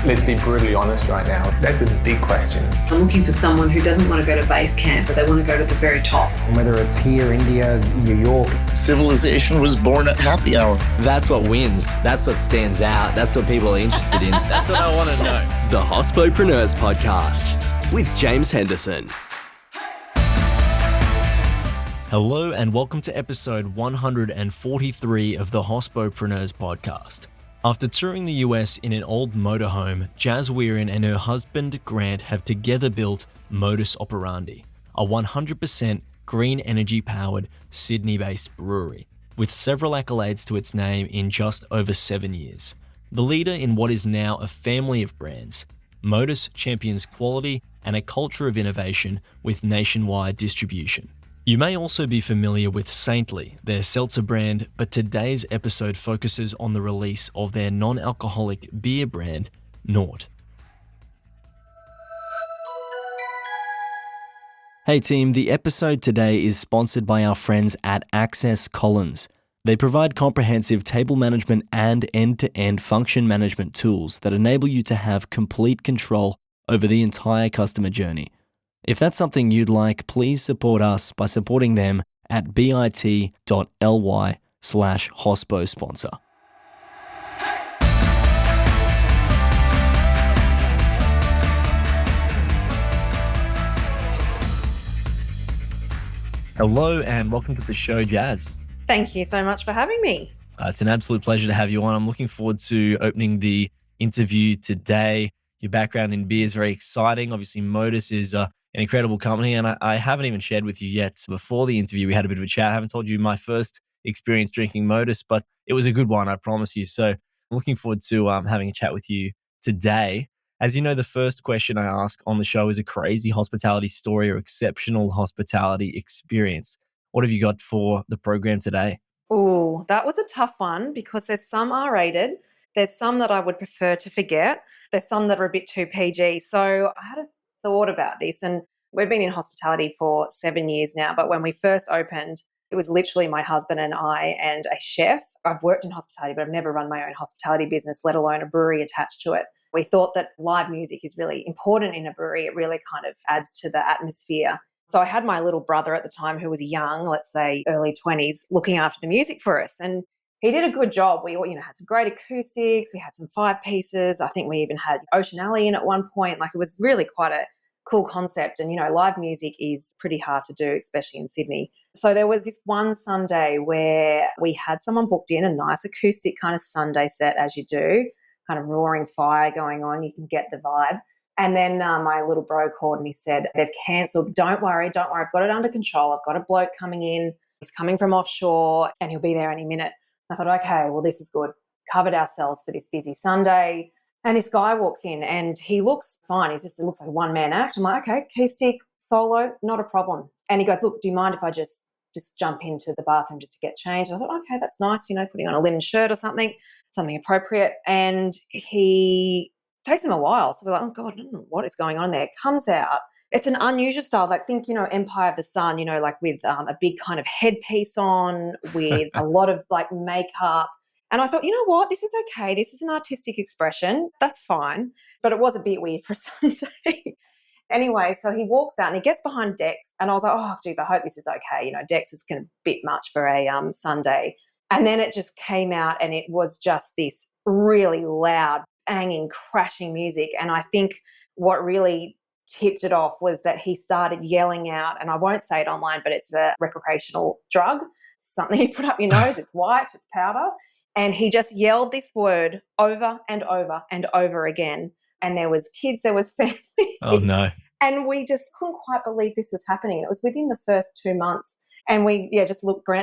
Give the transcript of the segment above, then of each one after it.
Let's be brutally honest right now. That's a big question. I'm looking for someone who doesn't want to go to base camp, but they want to go to the very top. Whether it's here, India, New York. Civilization was born at happy hour. That's what wins. That's what stands out. That's what people are interested in. That's what I want to know. The Hospopreneurs Podcast with James Henderson. Hello and welcome to episode 143 of the Hospopreneurs Podcast. After touring the US in an old motorhome, Jaz Wearin and her husband Grant have together built Modus Operandi, a 100% green energy-powered Sydney-based brewery, with several accolades to its name in just over 7 years. The leader in what is now a family of brands, Modus champions quality and a culture of innovation with nationwide distribution. You may also be familiar with Saintly, their seltzer brand, but today's episode focuses on the release of their non-alcoholic beer brand, Nort. Hey team, the episode today is sponsored by our friends at Access Collins. They provide comprehensive table management and end-to-end function management tools that enable you to have complete control over the entire customer journey. If that's something you'd like, please support us by supporting them at bit.ly/hospo sponsor. Hello and welcome to the show, Jaz. Thank you so much for having me. It's an absolute pleasure to have you on. I'm looking forward to opening the interview today. Your background in beer is very exciting. Obviously, Modus is an incredible company, and I haven't even shared with you yet. Before the interview, we had a bit of a chat. I haven't told you my first experience drinking Modus, but it was a good one, I promise you. So I'm looking forward to having a chat with you today. As you know, the first question I ask on the show is a crazy hospitality story or exceptional hospitality experience. What have you got for the program today? Oh, that was a tough one because there's some R-rated. There's some that I would prefer to forget. There's some that are a bit too PG. So I had a thought about this, and we've been in hospitality for 7 years now, but when we first opened, it was literally my husband and I and a chef. I've worked in hospitality, but I've never run my own hospitality business, let alone a brewery attached to it. We thought that live music is really important in a brewery. It really kind of adds to the atmosphere. So I had my little brother at the time who was young, let's say early 20s, looking after the music for us. And he did a good job. We had some great acoustics. We had some 5-pieces. I think we even had Ocean Alley in at one point. Like, it was really quite a cool concept. And, live music is pretty hard to do, especially in Sydney. So there was this one Sunday where we had someone booked in, a nice acoustic kind of Sunday set, as you do, kind of roaring fire going on. You can get the vibe. And then my little bro called and he said, they've cancelled. Don't worry. I've got it under control. I've got a bloke coming in. He's coming from offshore and he'll be there any minute. I thought, okay, well, this is good. Covered ourselves for this busy Sunday. And this guy walks in and he looks fine. It looks like a one-man act. I'm like, okay, acoustic, solo, not a problem. And he goes, look, do you mind if I just jump into the bathroom just to get changed? And I thought, okay, that's nice, putting on a linen shirt or something appropriate. And he takes him a while. So we're like, oh, God, I don't know what is going on there. Comes out. It's an unusual style. Like, think, Empire of the Sun, like with a big kind of headpiece on, with a lot of like makeup. And I thought, you know what? This is okay. This is an artistic expression. That's fine. But it was a bit weird for a Sunday. Anyway, so he walks out and he gets behind Dex. And I was like, oh, geez, I hope this is okay. Dex is a bit much for a Sunday. And then it just came out and it was just this really loud, banging, crashing music. And I think what really tipped it off was that he started yelling out, and I won't say it online, but it's a recreational drug, something you put up your nose, it's white, it's powder, and he just yelled this word over and over and over again. And there was kids, there was family. Oh no. And we just couldn't quite believe this was happening. It was within the first 2 months. And Grant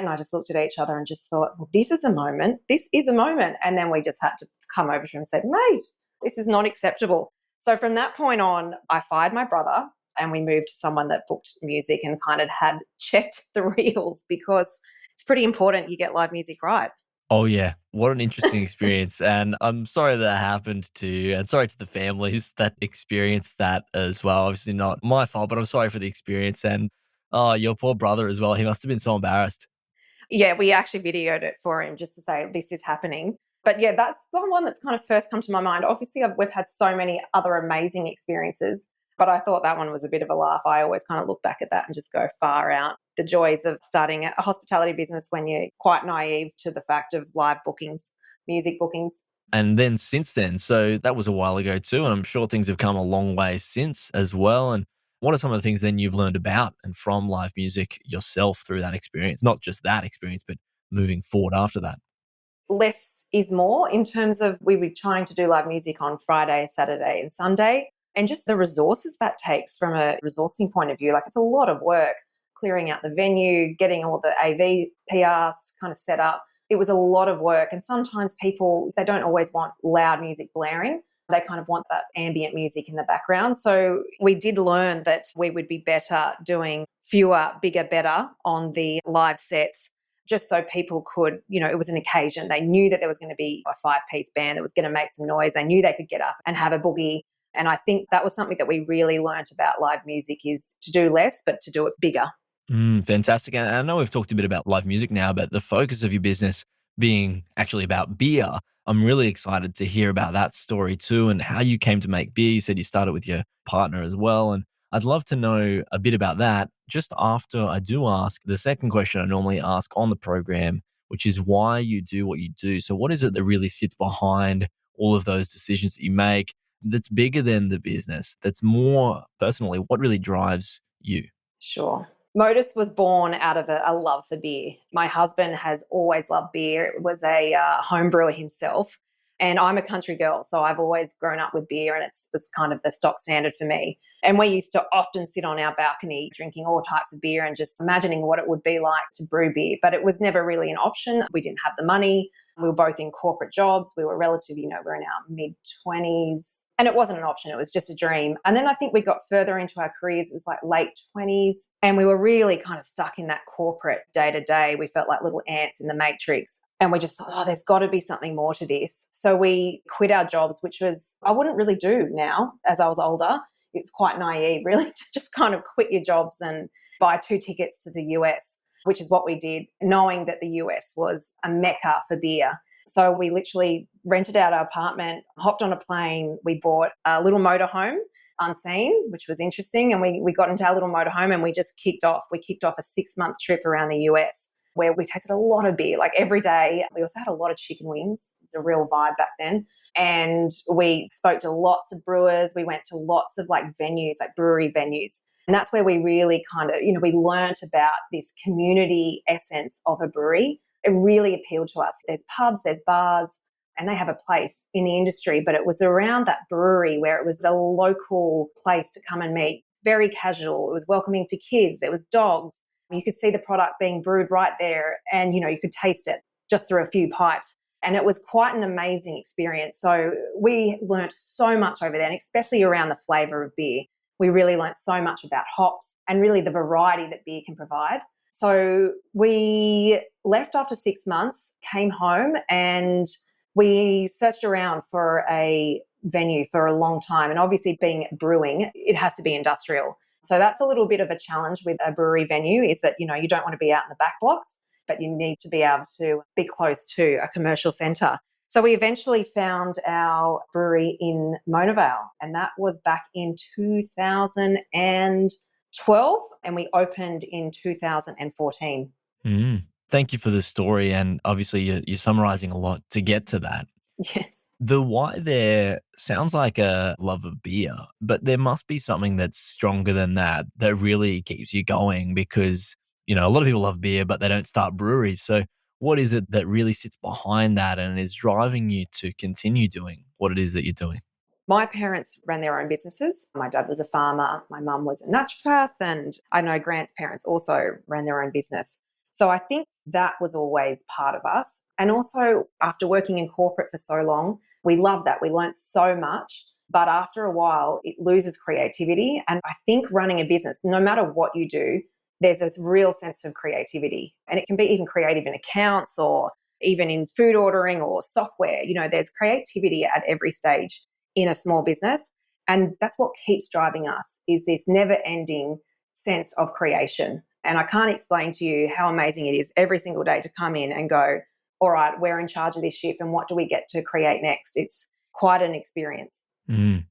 and I just looked at each other and just thought, well, this is a moment. This is a moment. And then we just had to come over to him and say, mate, this is not acceptable. So from that point on, I fired my brother and we moved to someone that booked music and kind of had checked the reels, because it's pretty important you get live music right. Oh, yeah. What an interesting experience. And I'm sorry that happened to you, and sorry to the families that experienced that as well. Obviously not my fault, but I'm sorry for the experience. And your poor brother as well. He must have been so embarrassed. Yeah, we actually videoed it for him just to say this is happening. But yeah, that's the one that's kind of first come to my mind. Obviously, we've had so many other amazing experiences, but I thought that one was a bit of a laugh. I always kind of look back at that and just go far out. The joys of starting a hospitality business when you're quite naive to the fact of live bookings, music bookings. And then since then, so that was a while ago too, and I'm sure things have come a long way since as well. And what are some of the things then you've learned about and from live music yourself through that experience? Not just that experience, but moving forward after that. Less is more in terms of we were trying to do live music on Friday, Saturday, and Sunday. And just the resources that takes from a resourcing point of view, like it's a lot of work clearing out the venue, getting all the AV PRs kind of set up. It was a lot of work. And sometimes people, they don't always want loud music blaring. They kind of want that ambient music in the background. So we did learn that we would be better doing fewer, bigger, better on the live sets, just so people could, it was an occasion. They knew that there was going to be a 5-piece band that was going to make some noise. They knew they could get up and have a boogie. And I think that was something that we really learnt about live music, is to do less, but to do it bigger. Fantastic. And I know we've talked a bit about live music now, but the focus of your business being actually about beer, I'm really excited to hear about that story too, and how you came to make beer. You said you started with your partner as well. And I'd love to know a bit about that just after I do ask the second question I normally ask on the program, which is why you do what you do. So what is it that really sits behind all of those decisions that you make that's bigger than the business, that's more personally, what really drives you? Sure. Modus was born out of a love for beer. My husband has always loved beer. It was a home brewer himself. And I'm a country girl, so I've always grown up with beer, and it was kind of the stock standard for me. And we used to often sit on our balcony drinking all types of beer and just imagining what it would be like to brew beer. But it was never really an option. We didn't have the money. We were both in corporate jobs. We were relatively, we're in our mid-20s. And it wasn't an option. It was just a dream. And then I think we got further into our careers. It was like late 20s. And we were really kind of stuck in that corporate day-to-day. We felt like little ants in the matrix. And we just thought, there's got to be something more to this. So we quit our jobs, which was, I wouldn't really do now as I was older. It's quite naive, really, to just kind of quit your jobs and buy 2 tickets to the US, which is what we did, knowing that the US was a mecca for beer. So we literally rented out our apartment, hopped on a plane, we bought a little motorhome, unseen, which was interesting. And we got into our little motorhome and we just kicked off. We kicked off a 6-month trip around the US where we tasted a lot of beer, like every day. We also had a lot of chicken wings. It was a real vibe back then. And we spoke to lots of brewers. We went to lots of like venues, like brewery venues. And that's where we really kind of, we learnt about this community essence of a brewery. It really appealed to us. There's pubs, there's bars, and they have a place in the industry, but it was around that brewery where it was a local place to come and meet, very casual. It was welcoming to kids. There was dogs. You could see the product being brewed right there, and, you could taste it just through a few pipes. And it was quite an amazing experience. So we learnt so much over there, and especially around the flavour of beer. We really learnt so much about hops and really the variety that beer can provide. So we left after 6 months, came home, and we searched around for a venue for a long time. And obviously being brewing, it has to be industrial. So that's a little bit of a challenge with a brewery venue, is that, you don't want to be out in the back blocks, but you need to be able to be close to a commercial centre. So we eventually found our brewery in Mona Vale, and that was back in 2012, and we opened in 2014. Thank you for the story, and obviously you're summarising a lot to get to that. Yes. The why there sounds like a love of beer, but there must be something that's stronger than that really keeps you going, because, a lot of people love beer, but they don't start breweries. So what is it that really sits behind that and is driving you to continue doing what it is that you're doing? My parents ran their own businesses. My dad was a farmer. My mum was a naturopath. And I know Grant's parents also ran their own business. So I think that was always part of us. And also, after working in corporate for so long, we loved that. We learned so much. But after a while, it loses creativity. And I think running a business, no matter what you do, there's this real sense of creativity. And it can be even creative in accounts or even in food ordering or software. There's creativity at every stage in a small business. And that's what keeps driving us, is this never-ending sense of creation. And I can't explain to you how amazing it is every single day to come in and go, all right, we're in charge of this ship and what do we get to create next? It's quite an experience. Mm.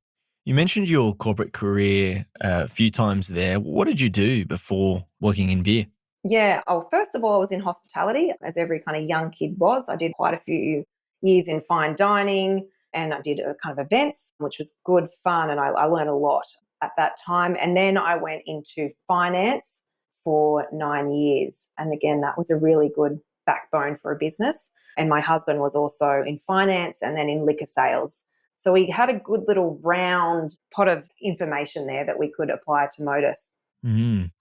You mentioned your corporate career a few times there. What did you do before working in beer? Yeah. Oh, first of all, I was in hospitality, as every kind of young kid was. I did quite a few years in fine dining and I did a kind of events, which was good fun. And I learned a lot at that time. And then I went into finance for 9 years. And again, that was a really good backbone for a business. And my husband was also in finance and then in liquor sales. So we had a good little round pot of information there that we could apply to Modus. Mm.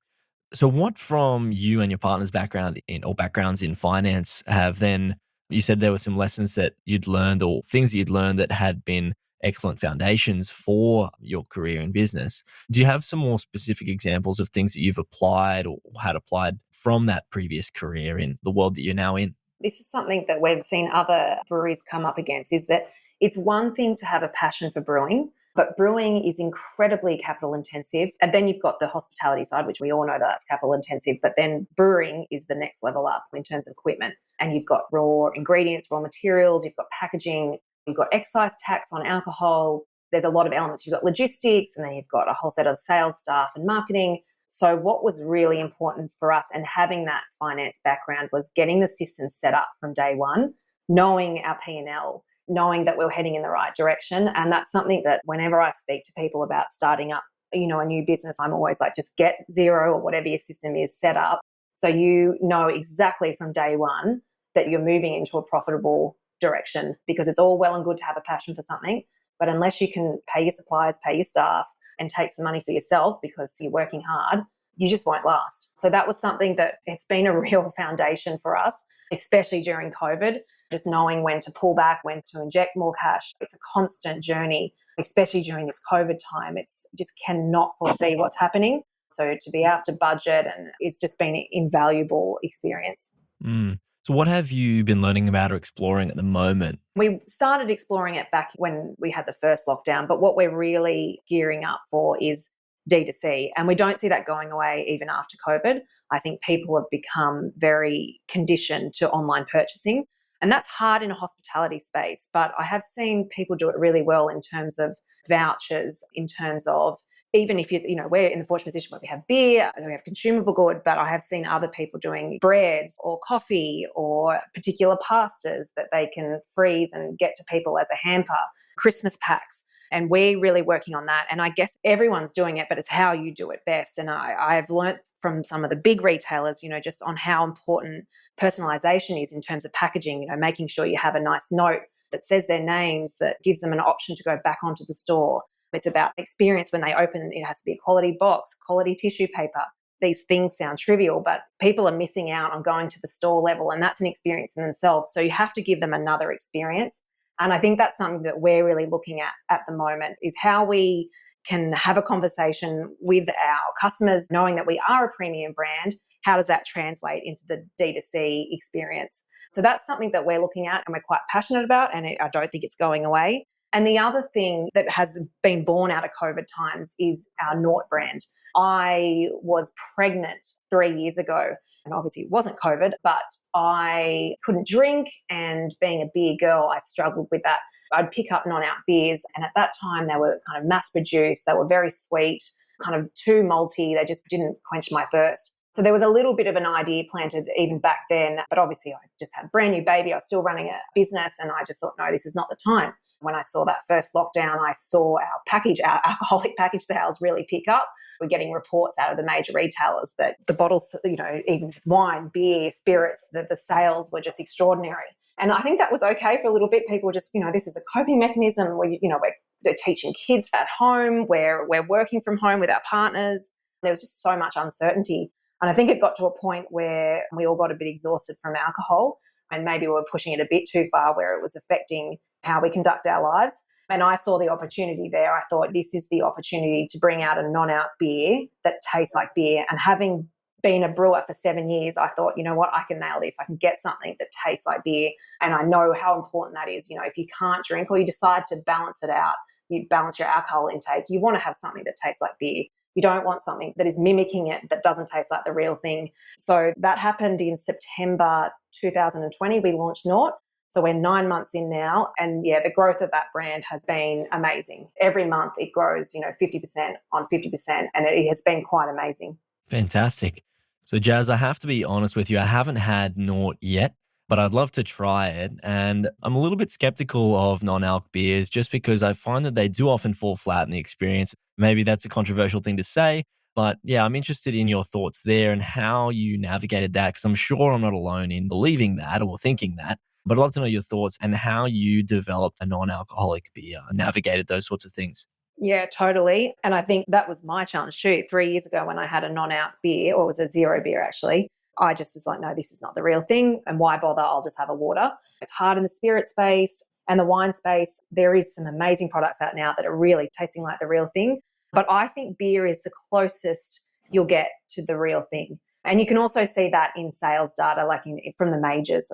So what from you and your partner's background in or backgrounds in finance have then, you said there were some lessons that you'd learned or things that you'd learned that had been excellent foundations for your career in business. Do you have some more specific examples of things that you've applied or had applied from that previous career in the world that you're now in? This is something that we've seen other breweries come up against, is that it's one thing to have a passion for brewing, but brewing is incredibly capital intensive. And then you've got the hospitality side, which we all know that that's capital intensive, but then brewing is the next level up in terms of equipment. And you've got raw ingredients, raw materials, you've got packaging, you've got excise tax on alcohol. There's a lot of elements. You've got logistics, and then you've got a whole set of sales staff and marketing. So what was really important for us and having that finance background was getting the system set up from day one, knowing our P&L, knowing that we're heading in the right direction. And that's something that whenever I speak to people about starting up, a new business, I'm always like, just get Xero or whatever your system is set up. So you know exactly from day one that you're moving into a profitable direction, because it's all well and good to have a passion for something, but unless you can pay your suppliers, pay your staff, and take some money for yourself because you're working hard, you just won't last. So that was something that it's been a real foundation for us, especially during COVID, just knowing when to pull back, when to inject more cash. It's a constant journey, especially during this COVID time. It's just cannot foresee what's happening. So to be able to budget, and it's just been an invaluable experience. Mm. So what have you been learning about or exploring at the moment? We started exploring it back when we had the first lockdown, but what we're really gearing up for is D2C. And we don't see that going away even after COVID. I think people have become very conditioned to online purchasing. And that's hard in a hospitality space, but I have seen people do it really well in terms of vouchers, in terms of even if we're in the fortunate position where we have beer, we have consumable good, but I have seen other people doing breads or coffee or particular pastas that they can freeze and get to people as a hamper, Christmas packs. And we're really working on that. And I guess everyone's doing it, but it's how you do it best. And I've learnt from some of the big retailers, just on how important personalisation is in terms of packaging, making sure you have a nice note that says their names, that gives them an option to go back onto the store. It's about experience when they open. It has to be a quality box, quality tissue paper. These things sound trivial, but people are missing out on going to the store level, and that's an experience in themselves. So you have to give them another experience. And I think that's something that we're really looking at the moment, is how we can have a conversation with our customers, knowing that we are a premium brand. How does that translate into the D2C experience? So that's something that we're looking at and we're quite passionate about, and I don't think it's going away. And the other thing that has been born out of COVID times is our Nort brand. I was pregnant 3 years ago, and obviously it wasn't COVID, but I couldn't drink, and being a beer girl, I struggled with that. I'd pick up non-out beers, and at that time they were kind of mass-produced, they were very sweet, kind of too malty, they just didn't quench my thirst. So there was a little bit of an idea planted even back then, but obviously I just had a brand new baby, I was still running a business, and I just thought, no, this is not the time. When I saw that first lockdown, I saw our alcoholic package sales really pick up. We're getting reports out of the major retailers that the bottles, even if it's wine, beer, spirits, the sales were just extraordinary. And I think that was okay for a little bit. People were just, this is a coping mechanism where, we're teaching kids at home, we're working from home with our partners. There was just so much uncertainty. And I think it got to a point where we all got a bit exhausted from alcohol, and maybe we were pushing it a bit too far where it was affecting how we conduct our lives. And I saw the opportunity there. I thought, this is the opportunity to bring out a non-out beer that tastes like beer. And having been a brewer for 7 years, I thought, you know what, I can nail this. I can get something that tastes like beer. And I know how important that is. If you can't drink or you decide to balance it out, you balance your alcohol intake, you want to have something that tastes like beer. You don't want something that is mimicking it that doesn't taste like the real thing. So that happened in September 2020. We launched Nort. So we're 9 months in now. And yeah, the growth of that brand has been amazing. Every month it grows, 50% on 50%. And it has been quite amazing. Fantastic. So, Jazz, I have to be honest with you. I haven't had Nort yet, but I'd love to try it. And I'm a little bit skeptical of non-alc beers just because I find that they do often fall flat in the experience. Maybe that's a controversial thing to say, but yeah, I'm interested in your thoughts there and how you navigated that, because I'm sure I'm not alone in believing that or thinking that. But I'd love to know your thoughts and how you developed a non-alcoholic beer and navigated those sorts of things. Yeah, totally. And I think that was my challenge too. 3 years ago when I had a non-alc beer, or it was a zero beer actually, I just was like, no, this is not the real thing. And why bother? I'll just have a water. It's hard in the spirit space and the wine space. There is some amazing products out now that are really tasting like the real thing. But I think beer is the closest you'll get to the real thing. And you can also see that in sales data, like from the majors.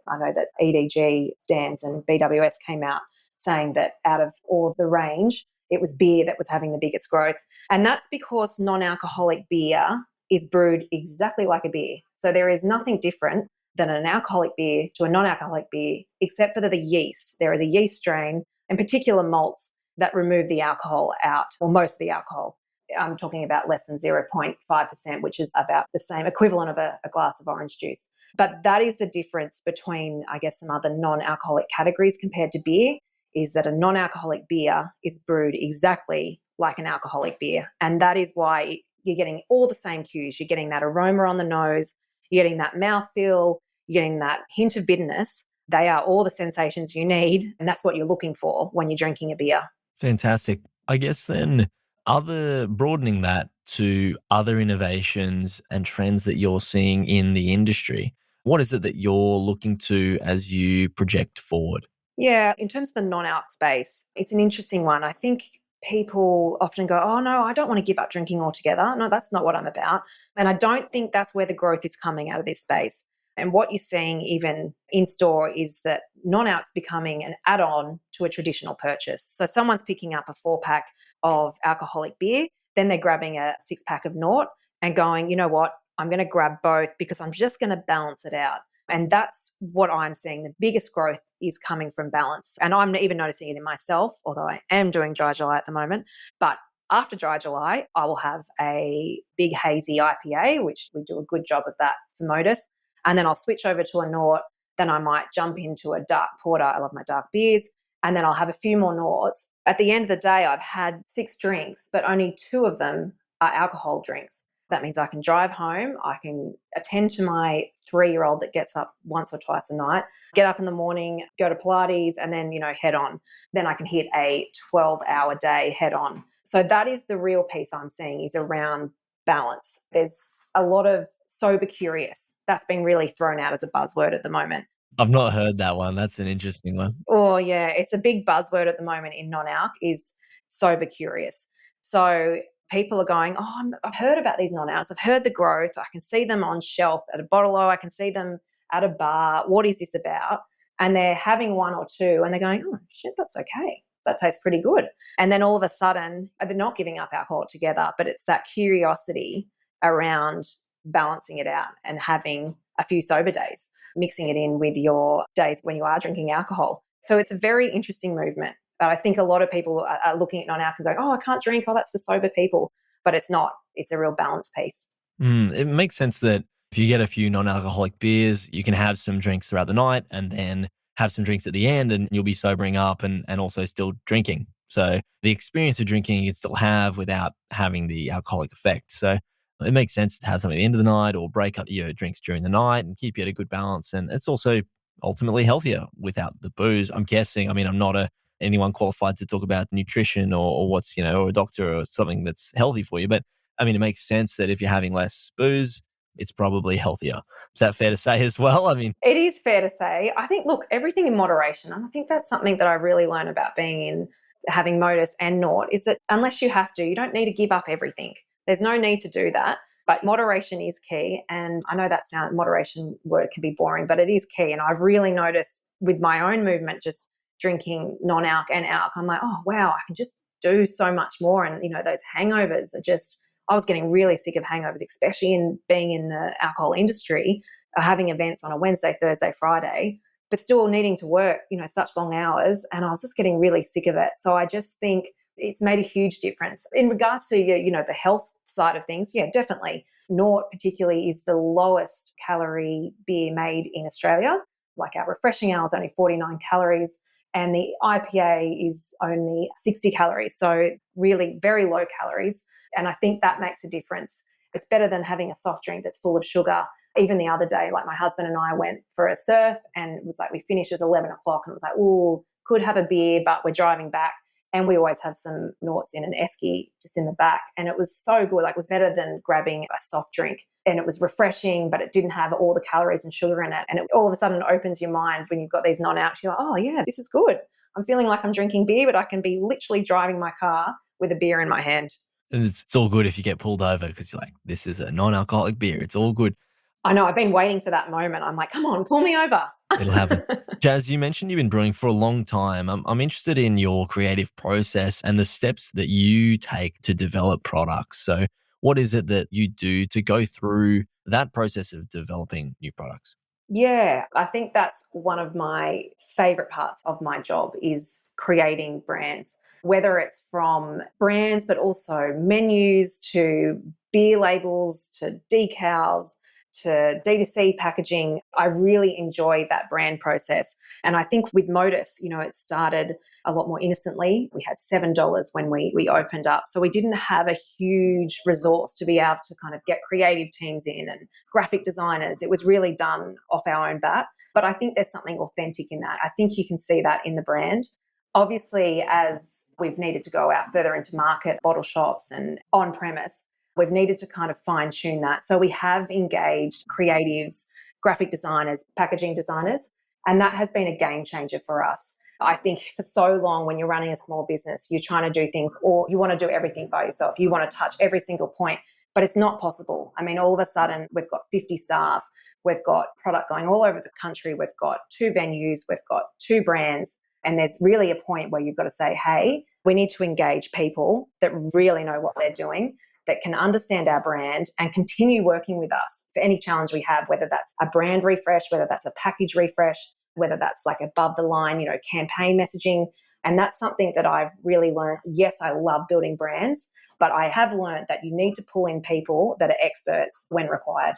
I know that EDG, Dan's and BWS came out saying that out of all the range, it was beer that was having the biggest growth. And that's because non-alcoholic beer is brewed exactly like a beer. So there is nothing different than an alcoholic beer to a non-alcoholic beer, except for the yeast. There is a yeast strain and particular malts that remove the alcohol out, or most of the alcohol. I'm talking about less than 0.5%, which is about the same equivalent of a glass of orange juice. But that is the difference between, I guess, some other non-alcoholic categories compared to beer, is that a non-alcoholic beer is brewed exactly like an alcoholic beer. And that is why you're getting all the same cues. You're getting that aroma on the nose, you're getting that mouthfeel, you're getting that hint of bitterness. They are all the sensations you need, and that's what you're looking for when you're drinking a beer. Fantastic. I guess then broadening that to other innovations and trends that you're seeing in the industry, what is it that you're looking to as you project forward? Yeah, in terms of the non-alc space, it's an interesting one. I think people often go, oh no, I don't want to give up drinking altogether. No, that's not what I'm about. And I don't think that's where the growth is coming out of this space. And what you're seeing even in store is that non-alc's becoming an add-on to a traditional purchase. So someone's picking up a 4-pack of alcoholic beer, then they're grabbing a 6-pack of Nort and going, you know what, I'm going to grab both because I'm just going to balance it out. And that's what I'm seeing. The biggest growth is coming from balance. And I'm even noticing it in myself, although I am doing Dry July at the moment. But after Dry July, I will have a big hazy IPA, which we do a good job of that for Modus. And then I'll switch over to a Nort. Then I might jump into a dark porter. I love my dark beers. And then I'll have a few more Norts. At the end of the day, I've had 6 drinks, but only 2 of them are alcohol drinks. That means I can drive home, I can attend to my 3-year-old that gets up once or twice a night, get up in the morning, go to Pilates, and then, head on. Then I can hit a 12-hour day head on. So that is the real piece I'm seeing, is around balance. There's a lot of sober curious. That's been really thrown out as a buzzword at the moment. I've not heard that one. That's an interesting one. Oh, yeah. It's a big buzzword at the moment in non-alc, is sober curious. So people are going, I've heard about these non-alcs. I've heard the growth. I can see them on shelf at a bottle-o. I can see them at a bar. What is this about? And they're having 1 or 2 and they're going, oh, shit, that's okay. That tastes pretty good. And then all of a sudden, they're not giving up alcohol altogether, but it's that curiosity around balancing it out and having a few sober days, mixing it in with your days when you are drinking alcohol. So it's a very interesting movement. But I think a lot of people are looking at non-alc and going, I can't drink. Oh, that's for sober people. But it's not. It's a real balance piece. It makes sense that if you get a few non-alcoholic beers, you can have some drinks throughout the night and then have some drinks at the end, and you'll be sobering up and also still drinking. So the experience of drinking you can still have without having the alcoholic effect. So it makes sense to have something at the end of the night or break up your drinks during the night and keep you at a good balance. And it's also ultimately healthier without the booze, I'm guessing. I mean, I'm not anyone qualified to talk about nutrition or what's, or a doctor or something that's healthy for you. But I mean, it makes sense that if you're having less booze, it's probably healthier. Is that fair to say as well? I mean, it is fair to say. I think, look, everything in moderation. And I think that's something that I really learned about being in having Modus and Nort, is that unless you have to, you don't need to give up everything. There's no need to do that. But moderation is key. And I know that moderation word can be boring, but it is key. And I've really noticed with my own movement, just drinking non-alc and alc, I'm like, oh, wow, I can just do so much more. And, those hangovers are just I was getting really sick of hangovers, especially in being in the alcohol industry, having events on a Wednesday, Thursday, Friday, but still needing to work, such long hours. And I was just getting really sick of it. So I just think it's made a huge difference. In regards to, the health side of things, yeah, definitely. Nort particularly is the lowest calorie beer made in Australia. Like our refreshing ale is only 49 calories and the IPA is only 60 calories. So really very low calories. And I think that makes a difference. It's better than having a soft drink that's full of sugar. Even the other day, like my husband and I went for a surf and it was like we finished at 11 o'clock and it was like, oh, could have a beer, but we're driving back. And we always have some Norts in an esky just in the back. And it was so good. Like it was better than grabbing a soft drink. And it was refreshing, but it didn't have all the calories and sugar in it. And it all of a sudden opens your mind when you've got these non-alcs. You're like, oh, yeah, this is good. I'm feeling like I'm drinking beer, but I can be literally driving my car with a beer in my hand. And it's all good if you get pulled over because you're like, this is a non-alcoholic beer. It's all good. I know. I've been waiting for that moment. I'm like, come on, pull me over. It'll happen. Jaz, you mentioned you've been brewing for a long time. I'm interested in your creative process and the steps that you take to develop products. So what is it that you do to go through that process of developing new products? Yeah, I think that's one of my favorite parts of my job is creating brands, whether it's from brands, but also menus to beer labels to decals to D2C packaging. I really enjoy that brand process. And I think with Modus, it started a lot more innocently. We had $7 when we opened up. So we didn't have a huge resource to be able to kind of get creative teams in and graphic designers. It was really done off our own bat. But I think there's something authentic in that. I think you can see that in the brand. Obviously, as we've needed to go out further into market, bottle shops and on premise, we've needed to kind of fine tune that. So we have engaged creatives, graphic designers, packaging designers, and that has been a game changer for us. I think for so long when you're running a small business, you're trying to do things or you want to do everything by yourself. You want to touch every single point, but it's not possible. I mean, all of a sudden we've got 50 staff, we've got product going all over the country, we've got 2 venues, we've got 2 brands, and there's really a point where you've got to say, hey, we need to engage people that really know what they're doing, that can understand our brand and continue working with us for any challenge we have, whether that's a brand refresh, whether that's a package refresh, whether that's like above the line, campaign messaging. And that's something that I've really learned. Yes, I love building brands, but I have learned that you need to pull in people that are experts when required.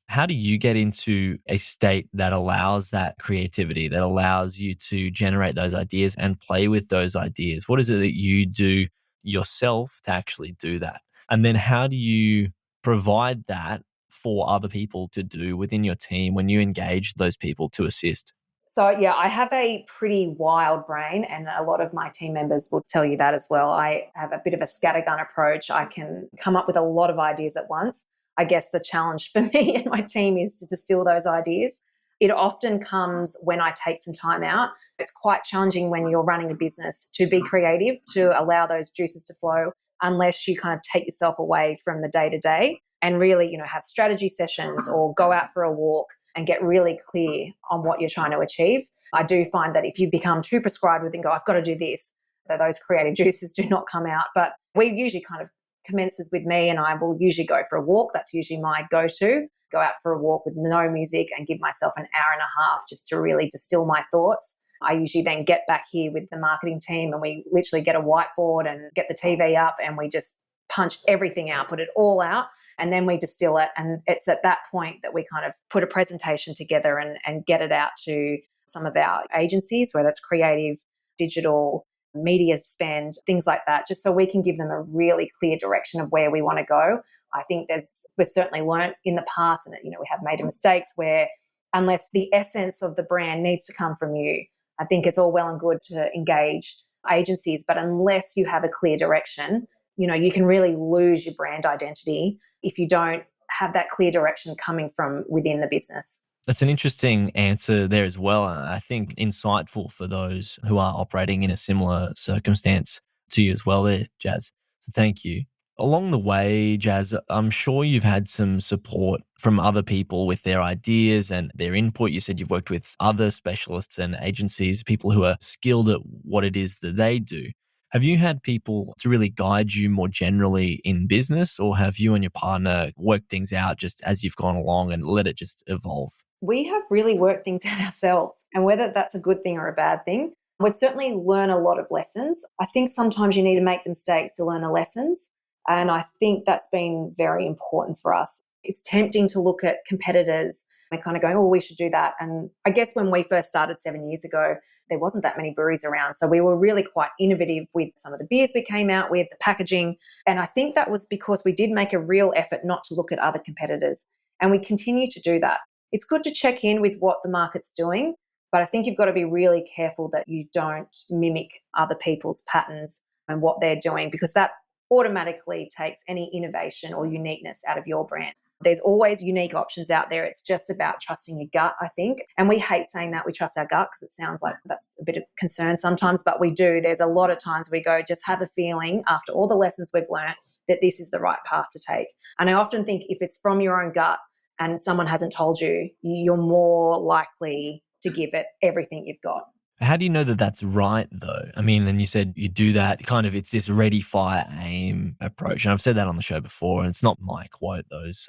How do you get into a state that allows that creativity, that allows you to generate those ideas and play with those ideas? What is it that you do yourself to actually do that? And then how do you provide that for other people to do within your team when you engage those people to assist? So, yeah, I have a pretty wild brain and a lot of my team members will tell you that as well. I have a bit of a scattergun approach. I can come up with a lot of ideas at once. I guess the challenge for me and my team is to distill those ideas. It often comes when I take some time out. It's quite challenging when you're running a business to be creative, to allow those juices to flow, unless you kind of take yourself away from the day-to-day and really, have strategy sessions or go out for a walk and get really clear on what you're trying to achieve. I do find that if you become too prescribed with and go, I've got to do this, that those creative juices do not come out. But we usually kind of commences with me and I will usually go for a walk. That's usually my go-to. Go out for a walk with no music and give myself an hour and a half just to really distill my thoughts. I usually then get back here with the marketing team and we literally get a whiteboard and get the TV up and we just punch everything out, put it all out, and then we distill it. And it's at that point that we kind of put a presentation together and get it out to some of our agencies, whether it's creative, digital, media spend, things like that, just so we can give them a really clear direction of where we want to go. I think we've certainly learned in the past, and we have made mistakes where unless the essence of the brand needs to come from you, I think it's all well and good to engage agencies, but unless you have a clear direction, you can really lose your brand identity if you don't have that clear direction coming from within the business. That's an interesting answer there as well. I think insightful for those who are operating in a similar circumstance to you as well there, Jaz. So thank you. Along the way, Jaz, I'm sure you've had some support from other people with their ideas and their input. You said you've worked with other specialists and agencies, people who are skilled at what it is that they do. Have you had people to really guide you more generally in business, or have you and your partner worked things out just as you've gone along and let it just evolve? We have really worked things out ourselves, and whether that's a good thing or a bad thing, we've certainly learned a lot of lessons. I think sometimes you need to make the mistakes to learn the lessons, and I think that's been very important for us. It's tempting to look at competitors and kind of going, oh, we should do that. And I guess when we first started 7 years ago, there wasn't that many breweries around. So we were really quite innovative with some of the beers we came out with, the packaging. And I think that was because we did make a real effort not to look at other competitors. And we continue to do that. It's good to check in with what the market's doing, but I think you've got to be really careful that you don't mimic other people's patterns and what they're doing, because that automatically takes any innovation or uniqueness out of your brand. There's always unique options out there. It's just about trusting your gut, I think. And we hate saying that we trust our gut because it sounds like that's a bit of concern sometimes, but we do. There's a lot of times we go, just have a feeling after all the lessons we've learned that this is the right path to take. And I often think if it's from your own gut and someone hasn't told you, you're more likely to give it everything you've got. How do you know that that's right, though? I mean, and you said you do that kind of, it's this ready, fire, aim approach. And I've said that on the show before, and it's not my quote, those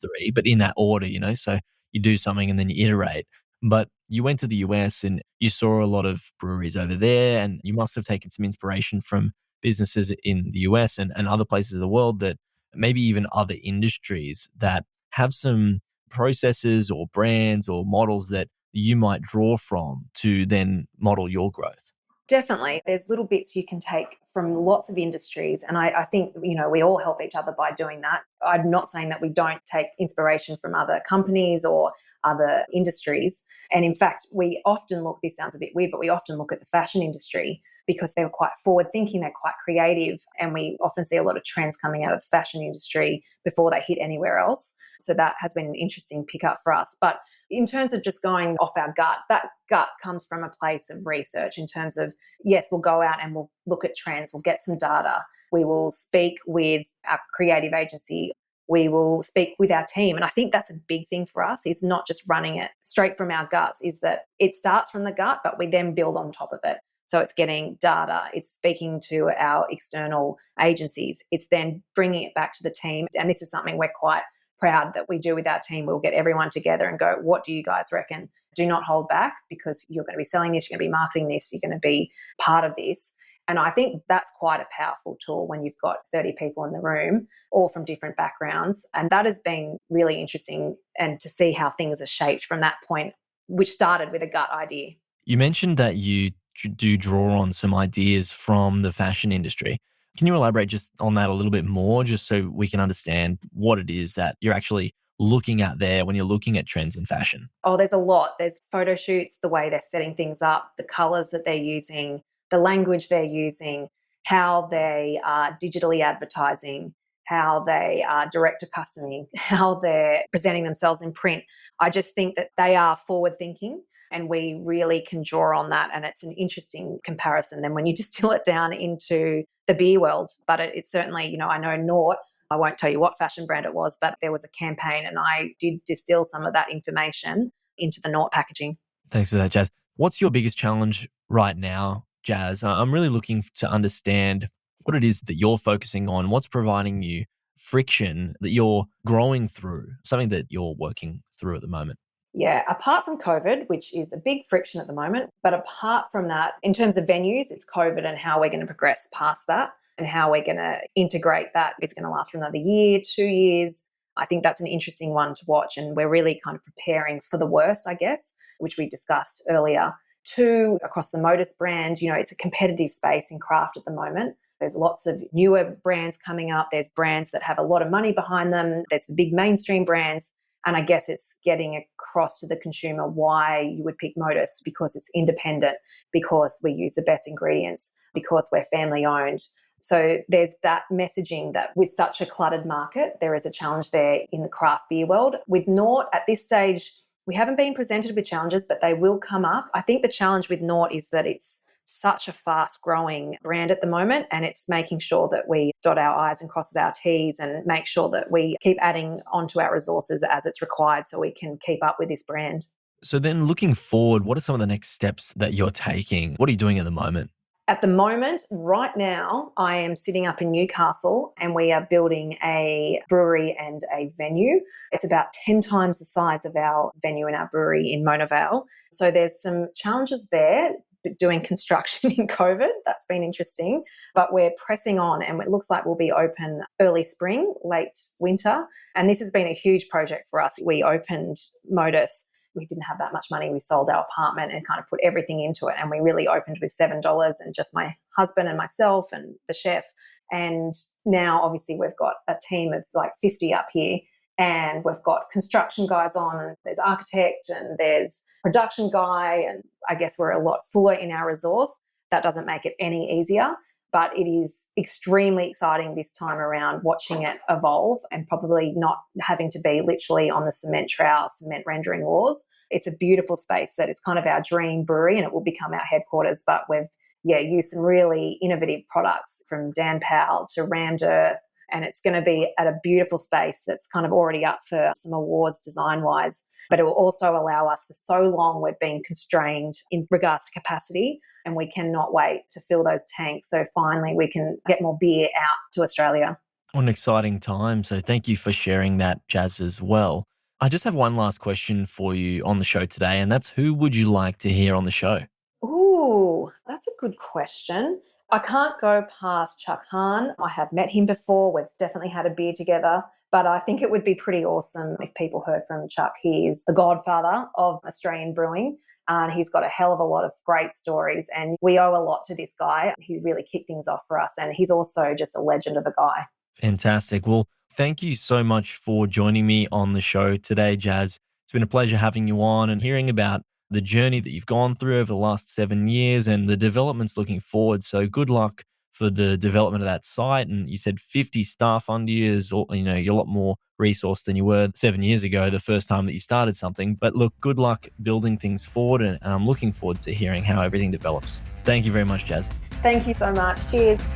three, but in that order, so you do something and then you iterate. But you went to the US and you saw a lot of breweries over there, and you must have taken some inspiration from businesses in the US and other places of the world, that maybe even other industries that have some processes or brands or models that you might draw from to then model your growth. Definitely. There's little bits you can take from lots of industries. And I think, we all help each other by doing that. I'm not saying that we don't take inspiration from other companies or other industries. And in fact, we often look, this sounds a bit weird, but we often look at the fashion industry because they're quite forward thinking, they're quite creative. And we often see a lot of trends coming out of the fashion industry before they hit anywhere else. So that has been an interesting pickup for us. But in terms of just going off our gut, that gut comes from a place of research in terms of, yes, we'll go out and we'll look at trends, we'll get some data, we will speak with our creative agency, we will speak with our team. And I think that's a big thing for us, is not just running it straight from our guts, is that it starts from the gut, but we then build on top of it. So it's getting data, it's speaking to our external agencies, it's then bringing it back to the team. And this is something we're quite proud that we do with our team. We'll get everyone together and go, what do you guys reckon? Do not hold back, because you're going to be selling this, you're going to be marketing this, you're going to be part of this. And I think that's quite a powerful tool when you've got 30 people in the room, all from different backgrounds. And that has been really interesting, and to see how things are shaped from that point, which started with a gut idea. You mentioned that you do draw on some ideas from the fashion industry. Can you elaborate just on that a little bit more, just so we can understand what it is that you're actually looking at there when you're looking at trends in fashion? Oh, there's a lot. There's photo shoots, the way they're setting things up, the colours that they're using, the language they're using, how they are digitally advertising, how they are direct to customer, how they're presenting themselves in print. I just think that they are forward thinking, and we really can draw on that. And it's an interesting comparison then when you distill it down into the beer world. But it's certainly, I know Nort, I won't tell you what fashion brand it was, but there was a campaign and I did distill some of that information into the Nort packaging. Thanks for that, Jaz. What's your biggest challenge right now, Jaz? I'm really looking to understand what it is that you're focusing on, what's providing you friction that you're growing through, something that you're working through at the moment. Yeah, apart from COVID, which is a big friction at the moment, but apart from that, in terms of venues, it's COVID and how we're going to progress past that and how we're going to integrate that. Is going to last for another year, 2 years. I think that's an interesting one to watch, and we're really kind of preparing for the worst, I guess, which we discussed earlier. 2, across the Modus brand, it's a competitive space in craft at the moment. There's lots of newer brands coming up. There's brands that have a lot of money behind them. There's the big mainstream brands. And I guess it's getting across to the consumer why you would pick Modus, because it's independent, because we use the best ingredients, because we're family owned. So there's that messaging that with such a cluttered market, there is a challenge there in the craft beer world. With Nort, at this stage, we haven't been presented with challenges, but they will come up. I think the challenge with Nort is that it's such a fast growing brand at the moment, and it's making sure that we dot our I's and crosses our T's and make sure that we keep adding onto our resources as it's required so we can keep up with this brand. So then looking forward, what are some of the next steps that you're taking? What are you doing at the moment? At the moment, right now, I am sitting up in Newcastle and we are building a brewery and a venue. It's about 10 times the size of our venue and our brewery in Mona Vale. So there's some challenges there doing construction in COVID. That's been interesting, but we're pressing on and it looks like we'll be open early spring, late winter. And this has been a huge project for us. We opened Modus. We didn't have that much money. We sold our apartment and kind of put everything into it. And we really opened with $7 and just my husband and myself and the chef. And now obviously we've got a team of like 50 up here and we've got construction guys on and there's architect and there's production guy. And I guess we're a lot fuller in our resource. That doesn't make it any easier. But it is extremely exciting this time around watching it evolve and probably not having to be literally on the cement trowel, cement rendering walls. It's a beautiful space that it's kind of our dream brewery and it will become our headquarters. But we've, used some really innovative products from Dan Powell to Rammed Earth. And it's going to be at a beautiful space that's kind of already up for some awards design-wise. But it will also allow us, for so long we've been constrained in regards to capacity and we cannot wait to fill those tanks. So finally we can get more beer out to Australia. What an exciting time. So thank you for sharing that, Jaz, as well. I just have one last question for you on the show today, and that's who would you like to hear on the show? Ooh, that's a good question. I can't go past Chuck Hahn. I have met him before. We've definitely had a beer together. But I think it would be pretty awesome if people heard from Chuck. He is the godfather of Australian brewing. And he's got a hell of a lot of great stories. And we owe a lot to this guy. He really kicked things off for us. And he's also just a legend of a guy. Fantastic. Well, thank you so much for joining me on the show today, Jaz. It's been a pleasure having you on and hearing about the journey that you've gone through over the last 7 years and the developments looking forward. So good luck for the development of that site. And you said 50 staff under you is, you're a lot more resourced than you were 7 years ago, the first time that you started something. But look, good luck building things forward. And I'm looking forward to hearing how everything develops. Thank you very much, Jaz. Thank you so much. Cheers.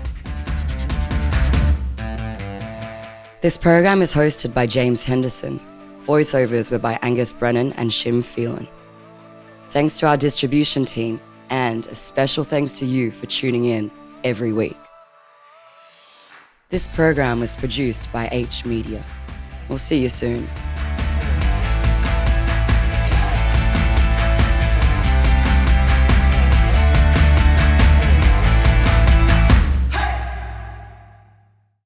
This program is hosted by James Henderson. Voiceovers were by Angus Brennan and Shim Phelan. Thanks to our distribution team, and a special thanks to you for tuning in every week. This program was produced by H Media. We'll see you soon.